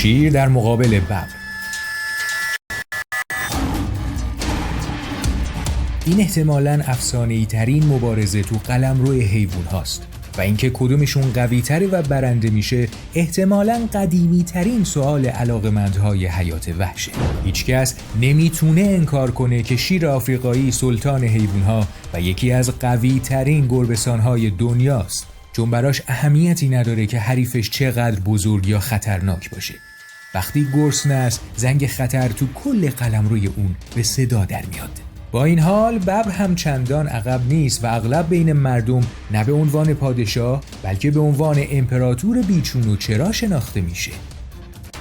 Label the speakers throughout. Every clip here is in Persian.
Speaker 1: شیر در مقابل ببر. این احتمالاً افسانه‌ای ترین مبارزه تو قلمرو حیوان هاست و اینکه کدومشون قوی تره و برنده میشه احتمالاً قدیمی ترین سوال علاقمندهای حیات وحشه. هیچکس نمیتونه انکار کنه که شیر آفریقایی سلطان حیوان ها و یکی از قوی ترین گربه‌سان‌های دنیاست، چون براش اهمیتی نداره که حریفش چقدر بزرگ یا خطرناک باشه. وقتی گرسنه است زنگ خطر تو کل قلمروی اون به صدا در میاد. با این حال ببر هم چندان عقب نیست و اغلب بین مردم نه به عنوان پادشاه بلکه به عنوان امپراتور بیچون و چرا شناخته میشه.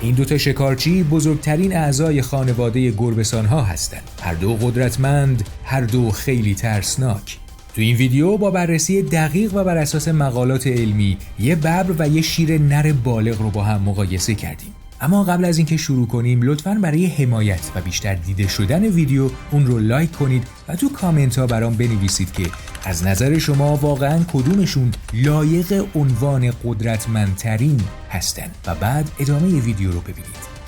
Speaker 1: این دوتا شکارچی بزرگترین اعضای خانواده گربه‌سان‌ها هستند. هر دو قدرتمند، هر دو خیلی ترسناک. تو این ویدیو با بررسی دقیق و بر اساس مقالات علمی یه ببر و یه شیر نر بالغ رو با هم مقایسه کردیم. اما قبل از اینکه شروع کنیم لطفاً برای حمایت و بیشتر دیده شدن ویدیو اون رو لایک کنید و تو کامنت ها برام بنویسید که از نظر شما واقعاً کدومشون لایق عنوان قدرتمندترین هستن و بعد ادامه ویدیو رو ببینید.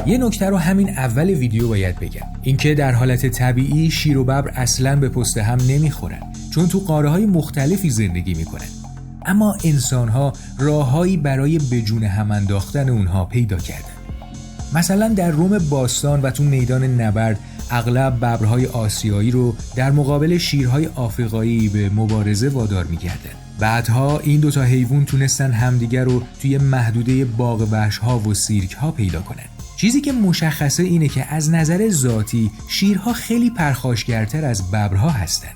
Speaker 1: یه نکته رو همین اول ویدیو باید بگم، اینکه در حالت طبیعی شیر و ببر اصلاً به پوست هم نمیخورن چون تو قاره‌های مختلفی زندگی میکنن. اما انسان‌ها راههایی برای به جون هم انداختن اونها پیدا کردن. مثلا در روم باستان و تو میدان نبرد اغلب ببرهای آسیایی رو در مقابل شیرهای آفریقایی به مبارزه وادار می‌کردن. بعدها این دوتا حیوان تونستن همدیگر رو توی محدوده باغ وحش‌ها و سیرک‌ها پیدا کنن. چیزی که مشخصه اینه که از نظر ذاتی شیرها خیلی پرخاشگرتر از ببرها هستن.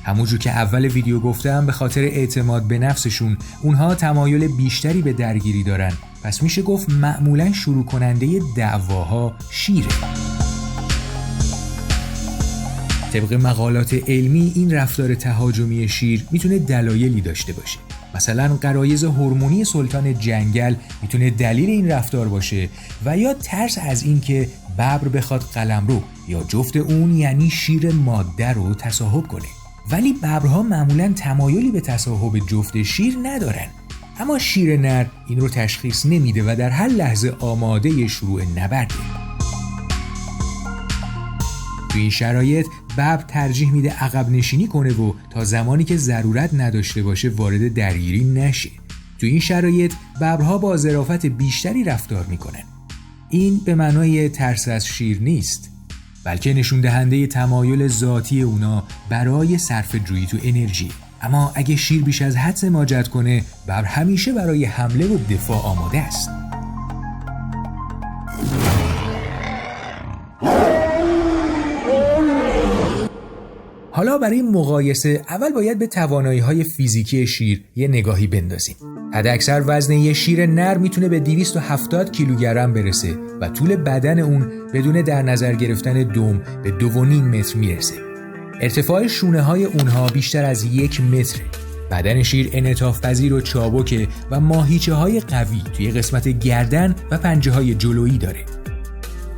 Speaker 1: همونجور که اول ویدیو گفتم به خاطر اعتماد به نفسشون اونها تمایل بیشتری به درگیری دارن، پس میشه گفت معمولاً شروع کننده دعواها شیره. طبق مقالات علمی این رفتار تهاجمی شیر میتونه دلایلی داشته باشه. مثلا غرایز هورمونی سلطان جنگل میتونه دلیل این رفتار باشه و یا ترس از این که ببر بخواد قلمرو یا جفت اون یعنی شیر ماده رو تصاحب کنه. ولی ببرها معمولاً تمایلی به تصاحب جفت شیر ندارن. اما شیر نر این رو تشخیص نمیده و در هر لحظه آماده شروع نبرده. تو این شرایط ببر ترجیح میده عقب نشینی کنه و تا زمانی که ضرورت نداشته باشه وارد درگیری نشه. تو این شرایط ببرها با ظرافت بیشتری رفتار میکنن. این به معنای ترس از شیر نیست، بلکه نشون دهنده تمایل ذاتی اونا برای صرف جویی تو انرژی. اما اگه شیر بیش از حد سماجت کنه ببر همیشه برای حمله و دفاع آماده است. حالا برای مقایسه اول باید به توانایی‌های فیزیکی شیر یه نگاهی بندازیم. حداکثر وزن یه شیر نر میتونه به 270 کیلوگرم برسه و طول بدن اون بدون در نظر گرفتن دم به 2.5 متر میرسه. ارتفاع شونه‌های اونها بیشتر از 1 متره. بدن شیر انعطاف پذیر و چابکه و ماهیچه‌های قوی توی قسمت گردن و پنجه‌های جلویی داره.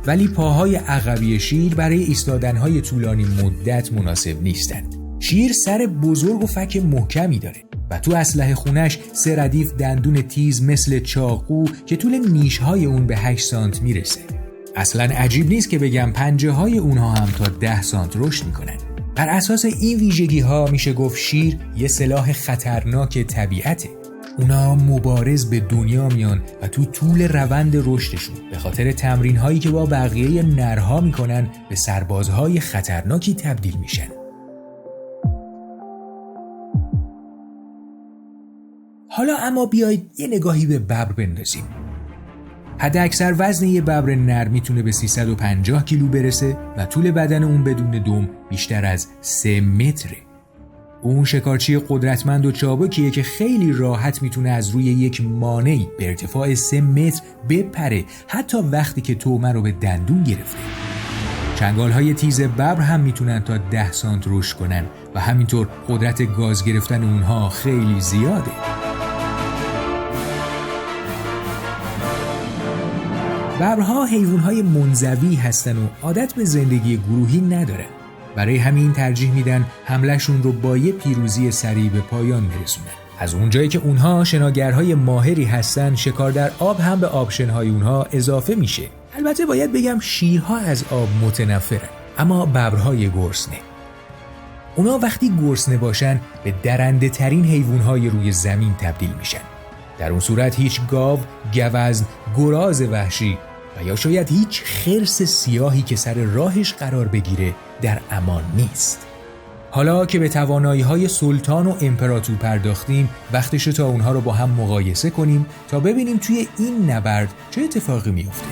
Speaker 1: ولی پاهای عقبی شیر برای ایستادن‌های طولانی مدت مناسب نیستند. شیر سر بزرگ و فک محکمی داره و تو اسلحه خونش 3 ردیف دندون تیز مثل چاقو که طول نیش‌های اون به 8 سانت میرسه. اصلاً عجیب نیست که بگم پنجه‌های اونها هم تا 10 سانت رشد میکنن. بر اساس این ویژگی‌ها میشه گفت شیر یه سلاح خطرناک طبیعته. اونا مبارز به دنیا میان و تو طول روند رشدشون به خاطر تمرین‌هایی که با بقیه نرها میکنن به سربازهای خطرناکی تبدیل میشن. حالا اما بیایید یه نگاهی به ببر بندازیم. حداکثر وزن یه ببر نر میتونه به 350 کیلو برسه و طول بدن اون بدون دم بیشتر از 3 متره. اون شکارچی قدرتمند و چابکیه که خیلی راحت میتونه از روی یک مانعی به ارتفاع 3 متر بپره، حتی وقتی که طعمه رو به دندون گرفته. چنگال‌های تیز ببر هم میتونن تا 10 سانت رشد کنن و همینطور قدرت گاز گرفتن اونها خیلی زیاده. ببرها حیوان‌های منزوی هستن و عادت به زندگی گروهی ندارن. برای همین ترجیح میدن حملهشون رو با یه پیروزی سریع به پایان برسونن. از اونجایی که اونها شناگرهای ماهری هستن، شکار در آب هم به آپشن‌های اونها اضافه میشه. البته باید بگم شیرها از آب متنفرن، اما ببرهای گرسنه. اونا وقتی گرسنه باشن به درنده ترین حیوانهای روی زمین تبدیل میشن. در اون صورت هیچ گاو، گوزن، گراز وحشی و یا شاید هیچ خرس سیاهی که سر راهش قرار بگیره در امان نیست. حالا که به توانایی‌های سلطان و امپراتور پرداختیم، وقتشه تا اونها رو با هم مقایسه کنیم تا ببینیم توی این نبرد چه اتفاقی میفته.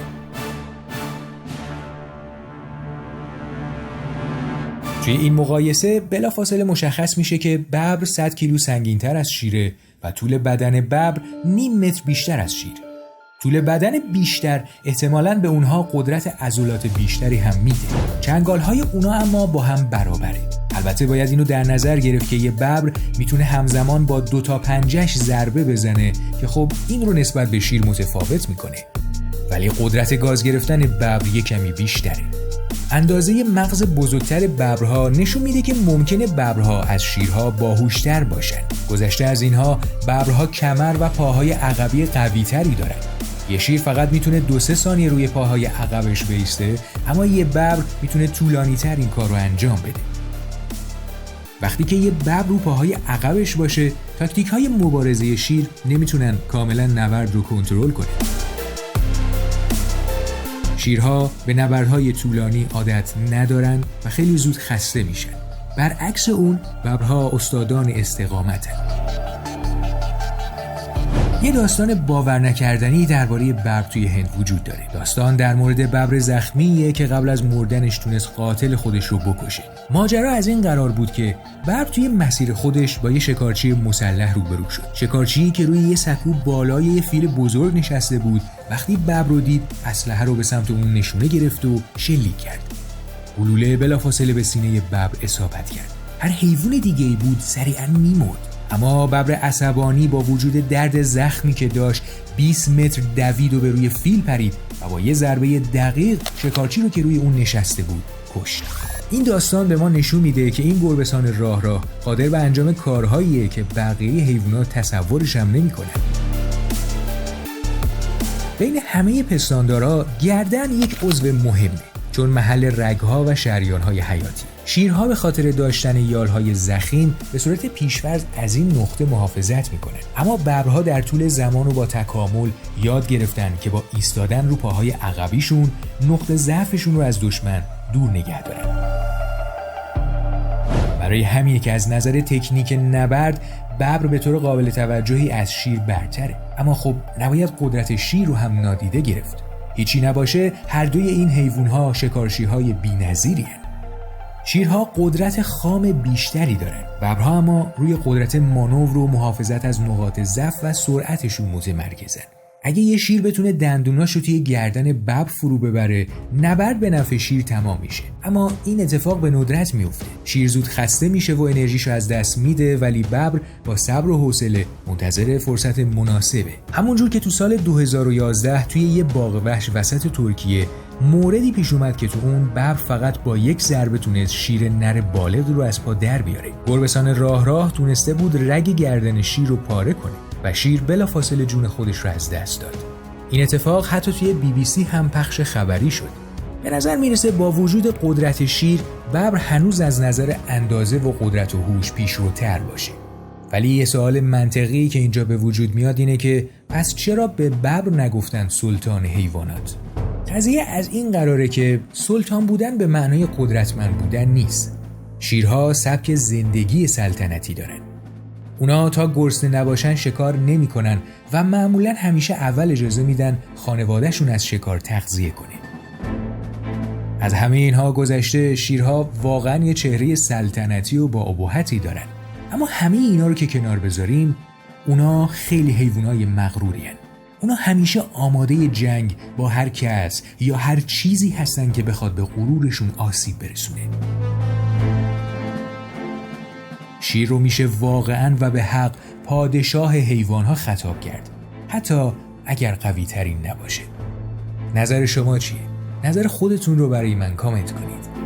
Speaker 1: توی این مقایسه بلافاصله مشخص میشه که ببر 100 کیلو سنگین‌تر از شیره و طول بدن ببر نیم متر بیشتر از شیر. طول بدن بیشتر احتمالاً به اونها قدرت عضلات بیشتری هم میده. چنگال‌های اونا اما با هم برابره. البته باید اینو در نظر گرفت که یه ببر میتونه همزمان با 2 تا پنجه‌اش ضربه بزنه که خب این رو نسبت به شیر متفاوت میکنه. ولی قدرت گاز گرفتن ببر یه کمی بیشتره. اندازه مغز بزرگتر ببرها نشون میده که ممکنه ببرها از شیرها باهوشتر باشن. گذشته از اینها، ببرها کمر و پاهای عقبی قوی‌تری دارن. یه شیر فقط میتونه 2-3 ثانیه روی پاهای عقبش بایسته، اما یه ببر میتونه طولانی‌تر این کار رو انجام بده. وقتی که یه ببر رو پاهای عقبش باشه، تاکتیک‌های مبارزه شیر نمیتونن کاملا نبرد رو کنترل کنن. شیرها به نبردهای طولانی عادت ندارن و خیلی زود خسته میشن. برعکس اون، ببرها استادان استقامتن. یه داستان باور نکردنی درباره ببر توی هند وجود داره. داستان در مورد ببر زخمیه که قبل از مردنش تونست قاتل خودش رو بکشه. ماجرا از این قرار بود که ببر توی مسیر خودش با یه شکارچی مسلح روبرو شد. شکارچی که روی یه سکو بالای یه فیل بزرگ نشسته بود، وقتی ببر رو دید، اسلحه رو به سمت اون نشونه گرفت و شلیک کرد. گلوله بلافاصله به سینه ببر اصابت کرد. هر حیوان دیگه‌ای بود سریعاً می‌مرد. اما ببر عصبانی با وجود درد زخمی که داشت 20 متر دوید و به روی فیل پرید و با یه ضربه دقیق شکارچی رو که روی اون نشسته بود کشت. این داستان به ما نشون میده که این گربه‌سان راه قادر به انجام کارهاییه که بقیه حیوانات تصورش هم نمی‌کنن. بین همه پستاندارا گردن یک عضو مهمه، چون محل رگ‌ها و شریان‌های حیاتی. شیرها به خاطر داشتن یالهای ضخیم به صورت پیش‌فرض از این نقطه محافظت میکنن، اما ببرها در طول زمان و با تکامل یاد گرفتن که با ایستادن رو پاهای عقبیشون نقطه ضعفشون رو از دشمن دور نگه دارن. برای همینه که از نظر تکنیک نبرد ببر به طور قابل توجهی از شیر برتره، اما خب نباید قدرت شیر رو هم نادیده گرفت. هیچی نباشه هر دوی این حیوان‌ها شکارچی‌های بی‌نظیرین. شیرها قدرت خام بیشتری دارن، ببرها اما روی قدرت مانور و محافظت از نقاط ضعف و سرعتشون متمرکزن. اگه یه شیر بتونه دندوناشو توی گردن ببر فرو ببره، نبرد به نفع شیر تمام میشه. اما این اتفاق به ندرت میفته. شیر زود خسته میشه و انرژیشو از دست میده، ولی ببر با صبر و حوصله منتظر فرصت مناسبه. همونجور که تو سال 2011 توی یه باغ وحش وسط ترکیه موردی پیش اومد که تو اون ببر فقط با یک ضربه تونست شیر نر بالغ رو از پا در بیاره. گربه‌سان راه تونسته بود رگ گردن شیر رو پاره کنه و شیر بلافاصله جون خودش رو از دست داد. این اتفاق حتی توی BBC هم پخش خبری شد. به نظر میرسه با وجود قدرت شیر، ببر هنوز از نظر اندازه و قدرت و هوش پیشروتر باشه. ولی یه سوال منطقی که اینجا به وجود میاد اینه که پس چرا به ببر نگفتن سلطان حیوانات؟ قضیه از این قراره که سلطان بودن به معنای قدرتمند بودن نیست. شیرها سبک زندگی سلطنتی دارن. اونا تا گرسنه نباشن شکار نمی کنن و معمولاً همیشه اول اجازه میدن خانوادهشون از شکار تغذیه کنه. از همه اینها گذشته، شیرها واقعاً یه چهره سلطنتی و با ابهتی دارن. اما همه اینا رو که کنار بذاریم، اونا خیلی حیوانای مغرورین. اونا همیشه آماده جنگ با هر کس یا هر چیزی هستن که بخواد به غرورشون آسیب برسونه. شیر رو میشه واقعاً و به حق پادشاه حیوانها خطاب کرد، حتی اگر قوی ترین نباشه. نظر شما چیه؟ نظر خودتون رو برای من کامنت کنید.